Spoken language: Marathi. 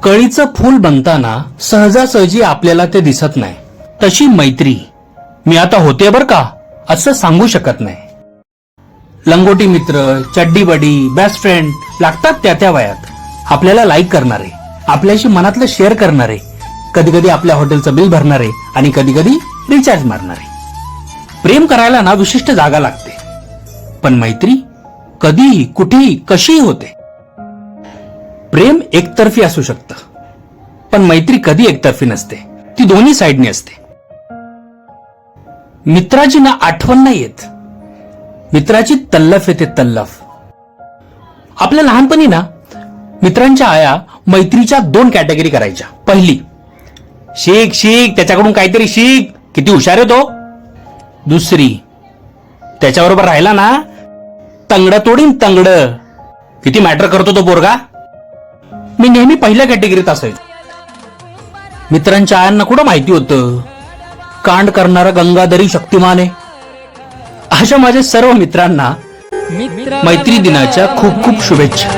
कळीचं फूल बनताना सहजासहजी आपल्याला ते दिसत नाही. तशी मैत्री मी आता होते बर का असं सांगू शकत नाही. लंगोटी मित्र, चड्डी बडी, बेस्ट फ्रेंड लागतात त्या त्या वयात. आपल्याला लाईक करणारे, आपल्याशी मनातलं शेअर करणारे, कधी कधी आपल्या हॉटेलचं बिल भरणारे आणि कधी कधी रिचार्ज मारणारे. प्रेम करायला ना विशिष्ट जागा लागते, पण मैत्री कधीही कुठेही कशीही होते. प्रेम एकतर्फी असू शकतं, पण मैत्री कधी एकतर्फी नसते, ती दोन्ही साईडने असते. मित्राची ना आठवण नाही येत, मित्राची तल्लफ येते तल्लफ. आपल्या लहानपणी ना मित्रांच्या आया मैत्रीच्या 2 कॅटेगरी करायच्या. पहिली, शिक शिक त्याच्याकडून काहीतरी शिक, किती हुशार आहे तो. दुसरी, त्याच्याबरोबर राहिला ना तंगड तोडीन तंगड, किती मॅटर करतो तो पोरगा. मी नेहमी पहिल्या कॅटेगरीत असायचो. मित्रांच्या आयांना कुठं माहिती होतं कांड करणारा गंगाधरी शक्तिमान आहे. अशा माझ्या सर्व मित्रांना मैत्री दिनाच्या खूप खूप शुभेच्छा.